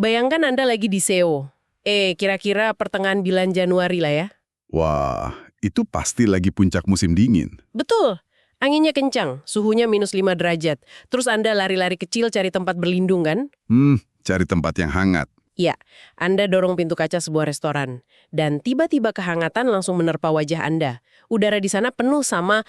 Bayangkan Anda lagi di Seoul. Kira-kira pertengahan bulan Januari lah ya. Wah, itu pasti lagi puncak musim dingin. Betul. Anginnya kencang, suhunya -5 derajat. Terus Anda lari-lari kecil cari tempat berlindung kan? Cari tempat yang hangat. Ya, Anda dorong pintu kaca sebuah restoran. Dan tiba-tiba kehangatan langsung menerpa wajah Anda. Udara di sana penuh sama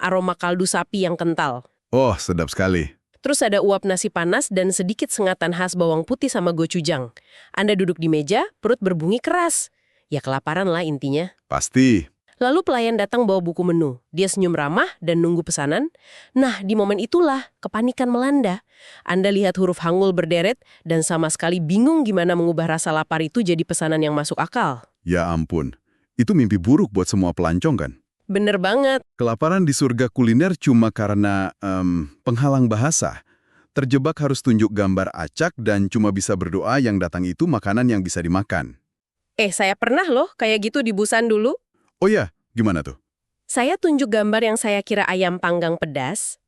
aroma kaldu sapi yang kental. Oh, sedap sekali. Terus ada uap nasi panas dan sedikit sengatan khas bawang putih sama gochujang. Anda duduk di meja, perut berbunyi keras. Ya kelaparan lah intinya. Pasti. Lalu pelayan datang bawa buku menu. Dia senyum ramah dan nunggu pesanan. Nah, di momen itulah kepanikan melanda. Anda lihat huruf Hangul berderet dan sama sekali bingung gimana mengubah rasa lapar itu jadi pesanan yang masuk akal. Ya ampun. Itu mimpi buruk buat semua pelancong kan? Bener banget. Kelaparan di surga kuliner cuma karena penghalang bahasa. Terjebak harus tunjuk gambar acak dan cuma bisa berdoa yang datang itu makanan yang bisa dimakan. Saya pernah loh kayak gitu di Busan dulu. Oh ya, gimana tuh? Saya tunjuk gambar yang saya kira ayam panggang pedas.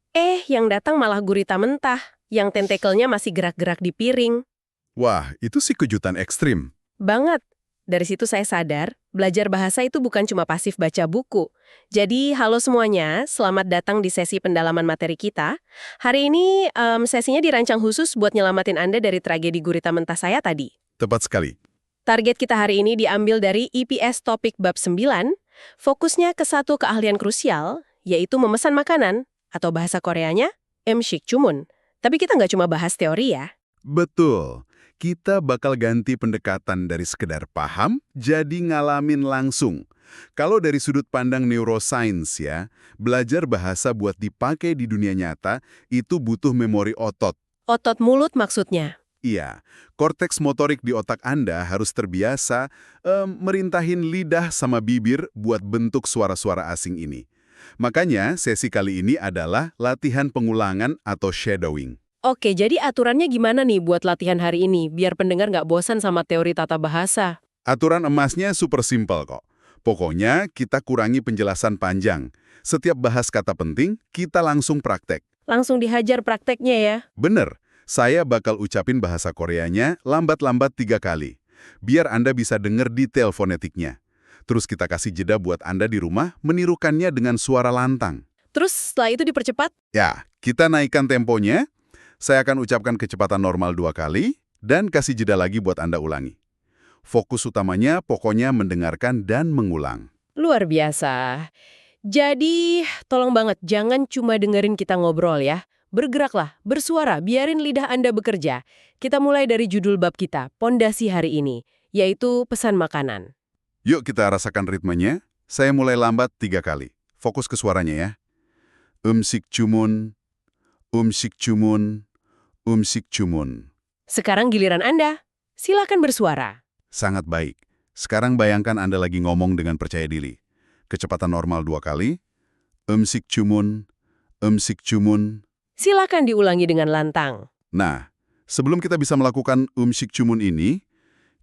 Yang datang malah gurita mentah. Yang tentakelnya masih gerak-gerak di piring. Wah, itu sih kejutan ekstrim. Banget. Dari situ saya sadar, belajar bahasa itu bukan cuma pasif baca buku. Jadi, halo semuanya, selamat datang di sesi pendalaman materi kita. Hari ini sesinya dirancang khusus buat nyelamatin Anda dari tragedi gurita mentah saya tadi. Tepat sekali. Target kita hari ini diambil dari EPS topik bab 9, fokusnya ke satu keahlian krusial, yaitu memesan makanan, atau bahasa Koreanya, 음식 주문. Tapi kita nggak cuma bahas teori ya. Betul. Kita bakal ganti pendekatan dari sekedar paham, jadi ngalamin langsung. Kalau dari sudut pandang neuroscience ya, belajar bahasa buat dipakai di dunia nyata, itu butuh memori otot. Otot mulut maksudnya. Iya, korteks motorik di otak Anda harus terbiasa merintahin lidah sama bibir buat bentuk suara-suara asing ini. Makanya, sesi kali ini adalah latihan pengulangan atau shadowing. Oke, jadi aturannya gimana nih buat latihan hari ini, biar pendengar nggak bosan sama teori tata bahasa? Aturan emasnya super simpel kok. Pokoknya, kita kurangi penjelasan panjang. Setiap bahas kata penting, kita langsung praktek. Langsung dihajar prakteknya ya? Bener, saya bakal ucapin bahasa Koreanya lambat-lambat 3 kali. Biar Anda bisa denger detail fonetiknya. Terus kita kasih jeda buat Anda di rumah menirukannya dengan suara lantang. Terus setelah itu dipercepat? Ya, kita naikkan temponya. Saya akan ucapkan kecepatan normal 2 kali, dan kasih jeda lagi buat Anda ulangi. Fokus utamanya pokoknya mendengarkan dan mengulang. Luar biasa. Jadi, tolong banget jangan cuma dengerin kita ngobrol ya. Bergeraklah, bersuara, biarin lidah Anda bekerja. Kita mulai dari judul bab kita, pondasi hari ini, yaitu pesan makanan. Yuk kita rasakan ritmenya. Saya mulai lambat 3 kali. Fokus ke suaranya ya. 음식 주문, 음식 주문, 음식 주문. Sekarang giliran Anda. Silakan bersuara. Sangat baik. Sekarang bayangkan Anda lagi ngomong dengan percaya diri. Kecepatan normal 2 kali. 음식 주문, 음식 주문. Silakan diulangi dengan lantang. Nah, sebelum kita bisa melakukan 음식 주문 ini,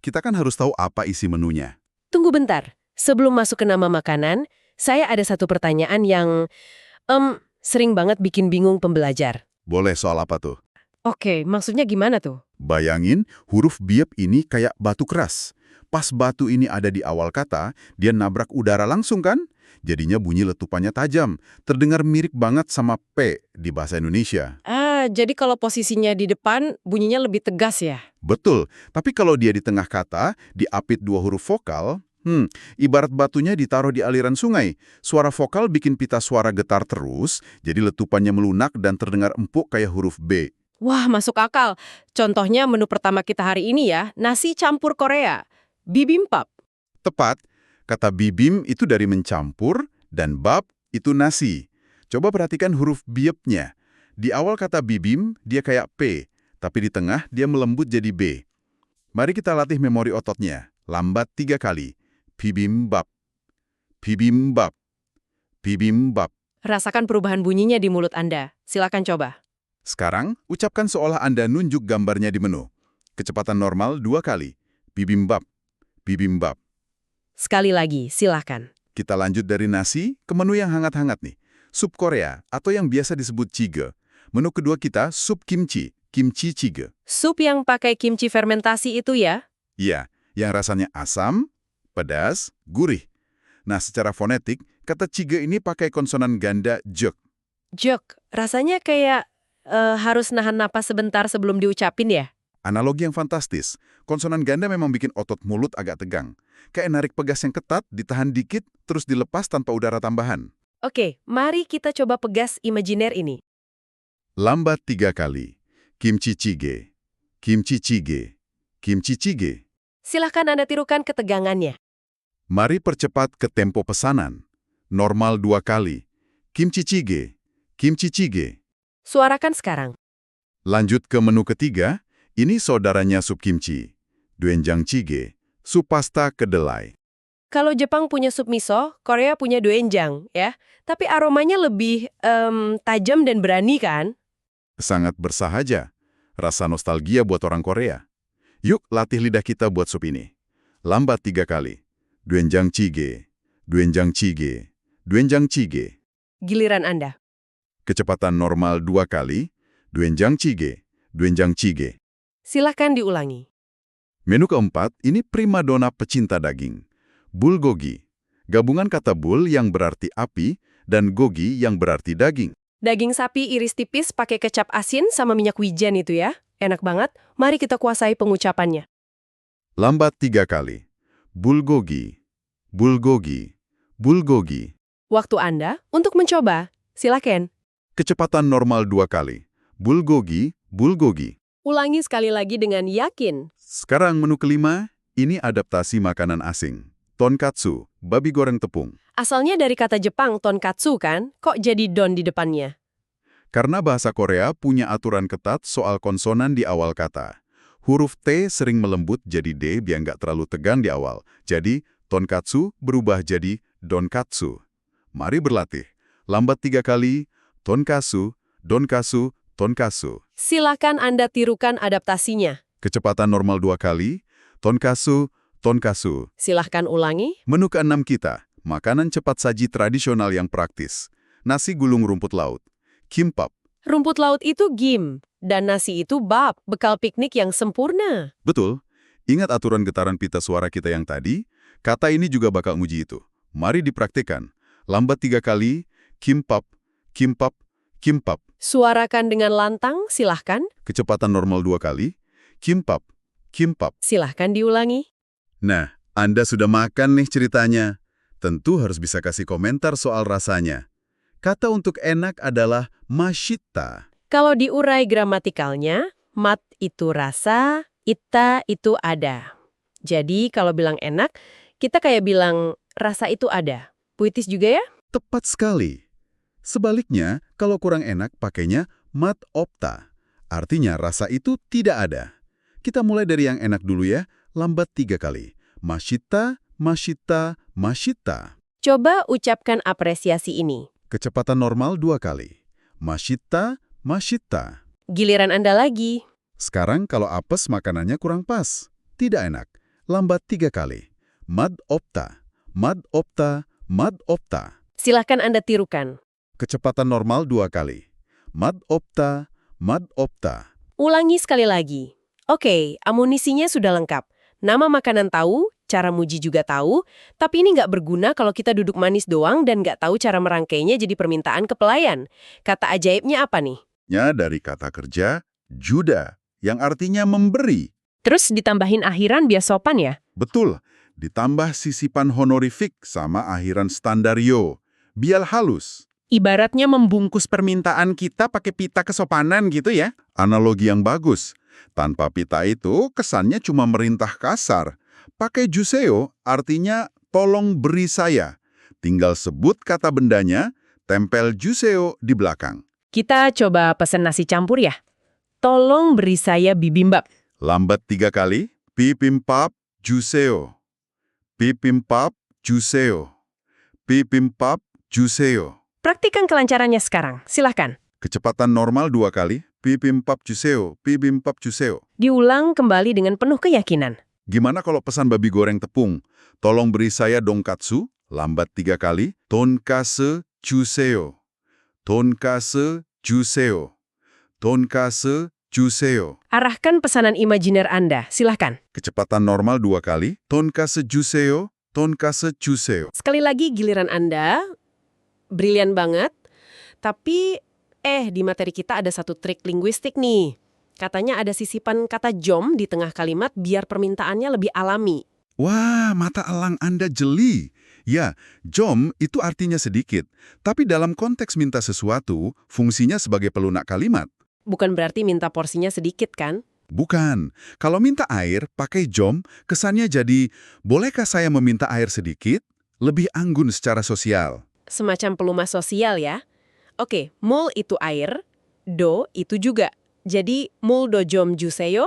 kita kan harus tahu apa isi menunya. Tunggu bentar. Sebelum masuk ke nama makanan, saya ada satu pertanyaan yang sering banget bikin bingung pembelajar. Boleh soal apa tuh? Oke, maksudnya gimana tuh? Bayangin huruf biep ini kayak batu keras. Pas batu ini ada di awal kata, dia nabrak udara langsung kan? Jadinya bunyi letupannya tajam. Terdengar mirip banget sama P di bahasa Indonesia. Jadi kalau posisinya di depan, bunyinya lebih tegas ya? Betul, tapi kalau dia di tengah kata, diapit 2 huruf vokal, ibarat batunya ditaruh di aliran sungai. Suara vokal bikin pita suara getar terus, jadi letupannya melunak dan terdengar empuk kayak huruf B. Wah, masuk akal. Contohnya menu pertama kita hari ini ya, nasi campur Korea. Bibimbap. Tepat, kata bibim itu dari mencampur, dan bab itu nasi. Coba perhatikan huruf biepnya. Di awal kata bibim, dia kayak P, tapi di tengah dia melembut jadi B. Mari kita latih memori ototnya. Lambat 3 kali. Bibimbap, bibimbap, bibimbap. Rasakan perubahan bunyinya di mulut Anda. Silakan coba. Sekarang, ucapkan seolah Anda nunjuk gambarnya di menu. Kecepatan normal 2 kali. Bibimbap, bibimbap. Sekali lagi, silakan. Kita lanjut dari nasi ke menu yang hangat-hangat nih. Sup Korea, atau yang biasa disebut jjigae. Menu kedua kita, sup kimchi. kimchi jjigae. Sup yang pakai kimchi fermentasi itu ya? Iya, yang rasanya asam, pedas, gurih. Nah, secara fonetik, kata jjigae ini pakai konsonan ganda jek. Jok, rasanya kayak harus nahan napas sebentar sebelum diucapin ya? Analogi yang fantastis. Konsonan ganda memang bikin otot mulut agak tegang. Kayak narik pegas yang ketat, ditahan dikit, terus dilepas tanpa udara tambahan. Oke, mari kita coba pegas imajiner ini. Lambat 3 kali. Kimchi jjigae. Kimchi jjigae. Kimchi jjigae. Silahkan Anda tirukan ketegangannya. Mari percepat ke tempo pesanan. Normal 2 kali. Kimchi jjigae. Kimchi jjigae. Suarakan sekarang. Lanjut ke menu ketiga. Ini saudaranya sup kimchi. Doenjang jjigae. Sup pasta kedelai. Kalau Jepang punya sup miso, Korea punya doenjang, ya. Tapi aromanya lebih tajam dan berani kan? Sangat bersahaja. Rasa nostalgia buat orang Korea. Yuk latih lidah kita buat sup ini. Lambat 3 kali. Doenjang jjigae. Doenjang jjigae. Doenjang jjigae. Giliran Anda. Kecepatan normal 2 kali. Doenjang jjigae. Doenjang jjigae. Silahkan diulangi. Menu keempat, ini primadona pecinta daging. Bulgogi. Gabungan kata bul yang berarti api dan gogi yang berarti daging. Daging sapi iris tipis pakai kecap asin sama minyak wijen itu ya. Enak banget. Mari kita kuasai pengucapannya. Lambat 3 kali. Bulgogi. Bulgogi. Bulgogi. Waktu Anda untuk mencoba. Silakan. Kecepatan normal 2 kali. Bulgogi. Bulgogi. Ulangi sekali lagi dengan yakin. Sekarang menu kelima, ini adaptasi makanan asing. Tonkatsu, babi goreng tepung. Asalnya dari kata Jepang tonkatsu kan? Kok jadi don di depannya? Karena bahasa Korea punya aturan ketat soal konsonan di awal kata. Huruf T sering melembut jadi D biar nggak terlalu tegang di awal. Jadi, tonkatsu berubah jadi donkatsu. Mari berlatih. Lambat 3 kali, tonkatsu, donkatsu, tonkatsu. Silakan Anda tirukan adaptasinya. Kecepatan normal 2 kali, tonkatsu, tonkatsu. Silahkan ulangi. Menu ke-6 kita, makanan cepat saji tradisional yang praktis. Nasi gulung rumput laut. Kimbap. Rumput laut itu gim, dan nasi itu bap, bekal piknik yang sempurna. Betul. Ingat aturan getaran pita suara kita yang tadi? Kata ini juga bakal nguji itu. Mari dipraktikkan. Lambat 3 kali, kimbap, kimbap, kimbap. Suarakan dengan lantang, silahkan. Kecepatan normal 2 kali, kimbap, kimbap. Silahkan diulangi. Nah, Anda sudah makan nih ceritanya. Tentu harus bisa kasih komentar soal rasanya. Kata untuk enak adalah mashita. Kalau diurai gramatikalnya, mat itu rasa, ita itu ada. Jadi kalau bilang enak, kita kayak bilang rasa itu ada. Puitis juga ya? Tepat sekali. Sebaliknya, kalau kurang enak pakainya mat opta. Artinya rasa itu tidak ada. Kita mulai dari yang enak dulu ya, lambat 3 kali. Mashita, mashita, mashita. Coba ucapkan apresiasi ini. Kecepatan normal 2 kali. Mashita, mashita. Giliran Anda lagi. Sekarang kalau apes makanannya kurang pas. Tidak enak. Lambat 3 kali. Mad opta, mad opta, mad opta. Silahkan Anda tirukan. Kecepatan normal 2 kali. Mad opta, mad opta. Ulangi sekali lagi. Oke, amunisinya sudah lengkap. Nama makanan tahu, cara muji juga tahu, tapi ini nggak berguna kalau kita duduk manis doang dan nggak tahu cara merangkainya jadi permintaan ke pelayan. Kata ajaibnya apa nih? Nya dari kata kerja juda, yang artinya memberi. Terus ditambahin akhiran biar sopan ya? Betul, ditambah sisipan honorifik sama akhiran standario, biar halus. Ibaratnya Membungkus permintaan kita pakai pita kesopanan gitu ya. Analogi yang bagus. Tanpa pita itu kesannya cuma merintah kasar. Pakai juseo artinya tolong beri saya. Tinggal sebut kata bendanya, tempel juseo di belakang. kita coba pesen nasi campur ya. Tolong beri saya bibimbap. Lambat 3 kali, bibimbap juseo. Bibimbap juseo. Bibimbap juseo. Praktikan kelancarannya sekarang. Silahkan. Kecepatan normal 2 kali, bibimbap juseo, bibimbap juseo. Diulang kembali dengan penuh keyakinan. Gimana kalau pesan babi goreng tepung? Tolong beri saya donkatsu, lambat 3 kali, tonkatsu juseo. Tonkatsu juseo. Tonkatsu juseyo. Arahkan pesanan imajiner Anda, silahkan. Kecepatan normal 2 kali, tonkatsu juseyo, tonkatsu juseyo. Sekali lagi giliran Anda, brilian banget. Tapi, di materi kita ada satu trik linguistik nih. Katanya ada sisipan kata jom di tengah kalimat biar permintaannya lebih alami. Wah, mata elang Anda jeli. Ya, jom itu artinya sedikit. Tapi dalam konteks minta sesuatu, fungsinya sebagai pelunak kalimat. Bukan berarti minta porsinya sedikit, kan? Bukan. Kalau minta air, pakai jom, kesannya jadi, bolehkah saya meminta air sedikit? Lebih anggun secara sosial. Semacam pelumas sosial ya. Oke, mul itu air, do itu juga. Jadi, mul do jom juseyo,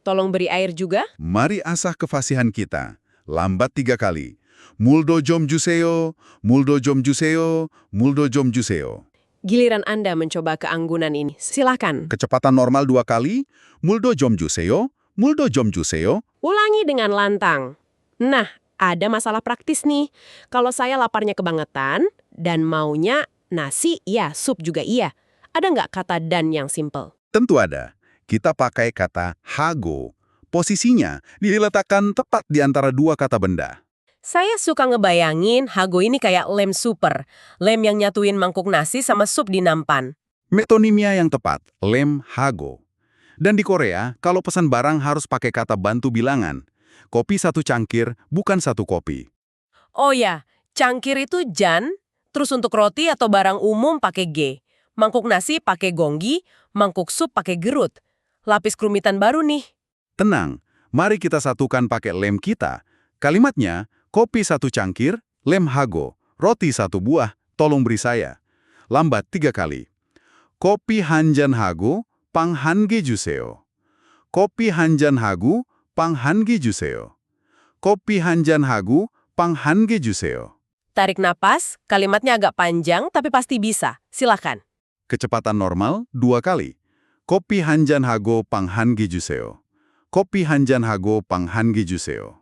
tolong beri air juga. Mari asah kefasihan kita. Lambat 3 kali. Muldo jom juseyo, muldo jom juseyo, muldo jom juseyo. Giliran Anda mencoba keanggunan ini. Silakan. Kecepatan normal 2 kali, muldo jom juseyo, muldo jom juseyo. Ulangi dengan lantang. Nah, ada masalah praktis nih. Kalau saya laparnya kebangetan dan maunya nasi, iya, sup juga iya. Ada nggak kata dan yang simple? Tentu ada. Kita pakai kata hago. Posisinya diletakkan tepat di antara 2 kata benda. Saya suka ngebayangin hago ini kayak lem super. Lem yang nyatuin mangkuk nasi sama sup di nampan. Metonimia yang tepat, lem hago. Dan di Korea, kalau pesan barang harus pakai kata bantu bilangan. Kopi 1 cangkir, bukan 1 kopi. Oh ya, cangkir itu jan, terus untuk roti atau barang umum pakai G. Mangkuk nasi pakai gonggi, mangkuk sup pakai gerut. Lapis kerumitan baru nih. Tenang, mari kita satukan pakai lem kita. Kalimatnya, kopi 1 cangkir, lem hago, roti 1 buah, tolong beri saya. Lambat 3 kali. Kopi hanjan hago, pang hange juseyo. Kopi hanjan hago, pang hange juseyo. Kopi hanjan hago, pang hange juseyo. Tarik napas, kalimatnya agak panjang tapi pasti bisa. Silakan. Kecepatan normal 2 kali. Kopi hanjan hago, pang hange juseyo. Kopi hanjan hago, pang hange juseyo.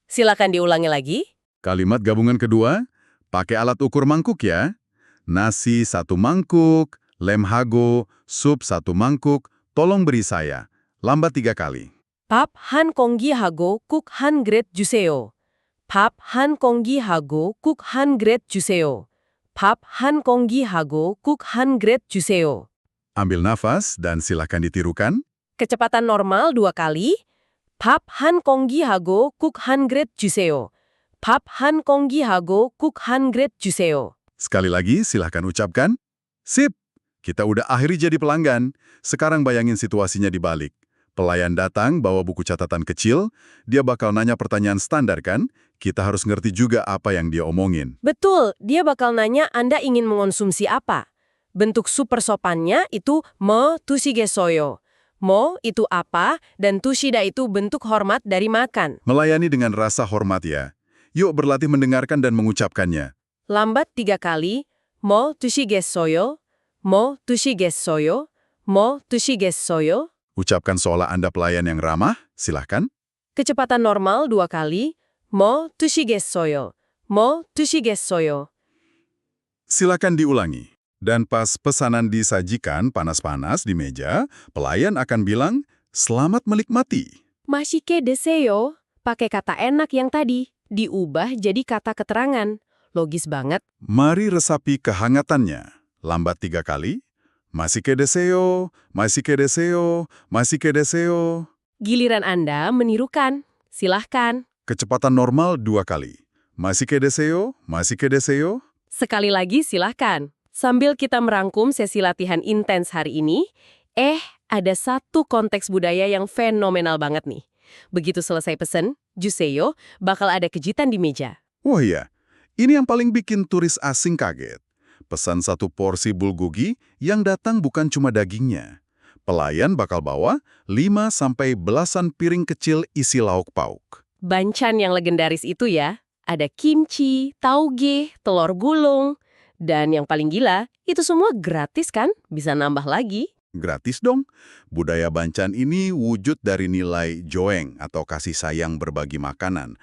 Silakan diulangi lagi. Kalimat gabungan kedua, pakai alat ukur mangkuk ya. Nasi 1 mangkuk, lem hago, sup 1 mangkuk, tolong beri saya. Lambat 3 kali. Pap han konggi hago kuk han grade juseyo. Pap han konggi hago kuk han grade juseyo. Pap han konggi hago kuk han grade juseyo. Ambil nafas dan silakan ditirukan. Kecepatan normal 2 kali. Pap han konggi hago kuk han grade juseyo. Pap han konggi hago kuk han grade juseyo. Sekali lagi silahkan ucapkan. Sip, kita udah akhiri jadi pelanggan. Sekarang bayangin situasinya dibalik. Pelayan datang bawa buku catatan kecil, dia bakal nanya pertanyaan standar kan? Kita harus ngerti juga apa yang dia omongin. Betul, dia bakal nanya Anda ingin mengonsumsi apa. Bentuk super sopannya itu mo tushigesoyo. Mo itu apa, dan tushida itu bentuk hormat dari makan. Melayani dengan rasa hormat ya. Yuk berlatih mendengarkan dan mengucapkannya. Lambat 3 kali, mo tushigesoyo, mo tushigesoyo, mo tushigesoyo. Ucapkan seolah Anda pelayan yang ramah, silahkan. Kecepatan normal 2 kali, mo tushigesoyo, mo tushigesoyo. Silakan diulangi. Dan pas pesanan disajikan panas-panas di meja, pelayan akan bilang, "Selamat menikmati." Mashike deseyo, pakai kata enak yang tadi, diubah jadi kata keterangan. Logis banget. Mari resapi kehangatannya. Lambat 3 kali. Masike deseo, masike deseo, masike deseo. Giliran Anda menirukan. Silahkan. Kecepatan normal 2 kali. Masike deseo, masike deseo. Sekali lagi silahkan. Sambil kita merangkum sesi latihan intens hari ini, ada satu konteks budaya yang fenomenal banget nih. Begitu selesai pesen, juseyo, bakal ada kejutan di meja. Wah iya, ini yang paling bikin turis asing kaget. Pesan 1 porsi bulgogi yang datang bukan cuma dagingnya. Pelayan bakal bawa 5 sampai belasan piring kecil isi lauk pauk. Banchan yang legendaris itu ya, ada kimchi, tauge, telur gulung. Dan yang paling gila, itu semua gratis kan? Bisa nambah lagi. Gratis dong. Budaya Banchan ini wujud dari nilai joeng atau kasih sayang berbagi makanan.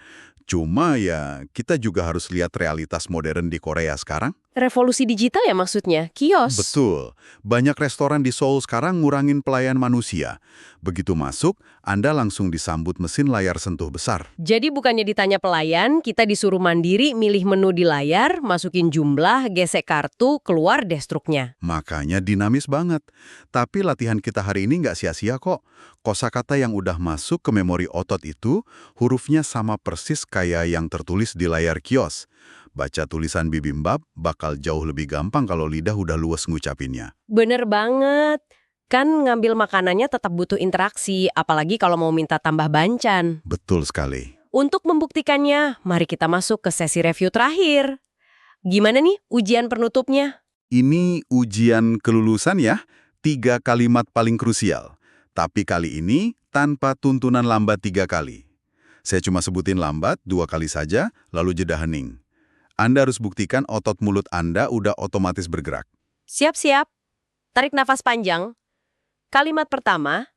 Cuma ya, kita juga harus lihat realitas modern di Korea sekarang. Revolusi digital ya maksudnya, kios. Betul. Banyak restoran di Seoul sekarang ngurangin pelayan manusia. Begitu masuk, Anda langsung disambut mesin layar sentuh besar. Jadi bukannya ditanya pelayan, kita disuruh mandiri milih menu di layar, masukin jumlah, gesek kartu, keluar deh struknya. Makanya dinamis banget. Tapi latihan kita hari ini nggak sia-sia kok. Kosakata yang udah masuk ke memori otot itu, hurufnya sama persis kayak yang tertulis di layar kios. Baca tulisan bibimbap bakal jauh lebih gampang kalau lidah udah luwes ngucapinnya. Bener banget. Kan ngambil makanannya tetap butuh interaksi, apalagi kalau mau minta tambah bancan. Betul sekali. Untuk membuktikannya, mari kita masuk ke sesi review terakhir. Gimana nih ujian penutupnya? Ini ujian kelulusan ya, 3 kalimat paling krusial. Tapi kali ini tanpa tuntunan lambat 3 kali. Saya cuma sebutin lambat 2 kali saja, lalu jeda hening. Anda harus buktikan otot mulut Anda udah otomatis bergerak. Siap-siap. Tarik nafas panjang. Kalimat pertama,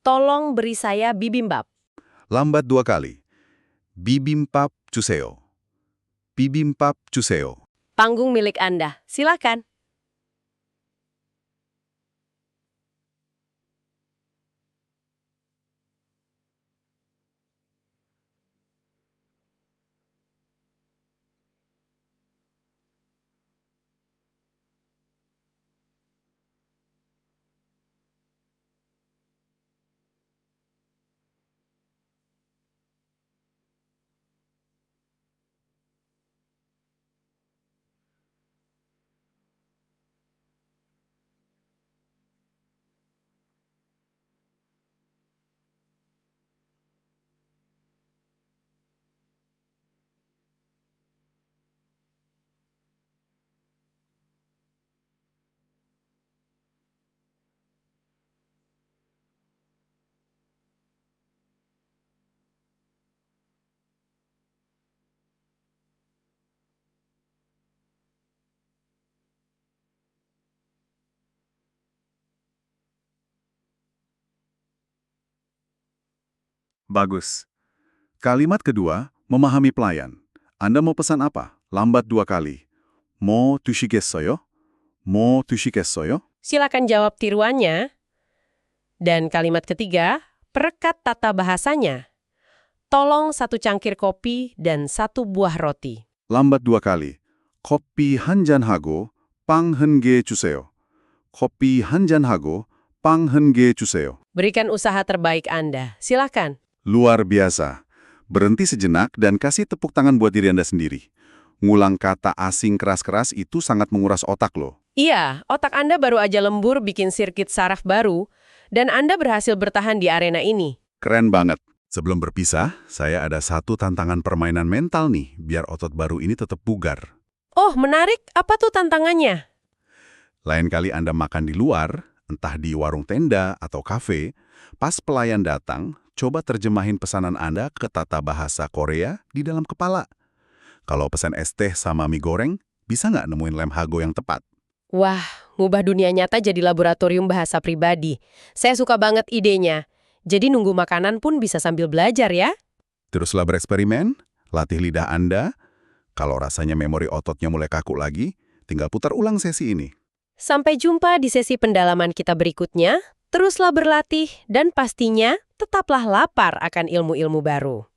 tolong beri saya bibimbap. Lambat 2 kali. Bibimbap 주세요. Bibimbap 주세요. Panggung milik Anda. Silakan. Bagus. Kalimat kedua, memahami pelayan. Anda mau pesan apa? Lambat 2 kali. 뭐 드시겠어요? 뭐 드시겠어요? Silakan jawab tiruannya. Dan kalimat ketiga, perekat tata bahasanya. Tolong 1 cangkir kopi dan 1 buah roti. lambat 2 kali. 커피 한 잔하고 빵 한 개 주세요. 커피 한 잔하고 빵 한 개 주세요. Berikan usaha terbaik Anda. Silakan. Luar biasa. Berhenti sejenak dan kasih tepuk tangan buat diri Anda sendiri. Ngulang kata asing keras-keras itu sangat menguras otak loh. Iya, otak Anda baru aja lembur bikin sirkuit saraf baru, dan Anda berhasil bertahan di arena ini. Keren banget. Sebelum berpisah, saya ada satu tantangan permainan mental nih, biar otot baru ini tetap bugar. Oh, menarik. Apa tuh tantangannya? Lain kali Anda makan di luar, entah di warung tenda atau kafe, pas pelayan datang, coba terjemahin pesanan Anda ke tata bahasa Korea di dalam kepala. Kalau pesan es teh sama mie goreng, bisa nggak nemuin lem hago yang tepat? Wah, ngubah dunia nyata jadi laboratorium bahasa pribadi. Saya suka banget idenya. Jadi nunggu makanan pun bisa sambil belajar ya. Teruslah bereksperimen, latih lidah Anda. Kalau rasanya memori ototnya mulai kaku lagi, tinggal putar ulang sesi ini. Sampai jumpa di sesi pendalaman kita berikutnya. Teruslah berlatih dan pastinya tetaplah lapar akan ilmu-ilmu baru.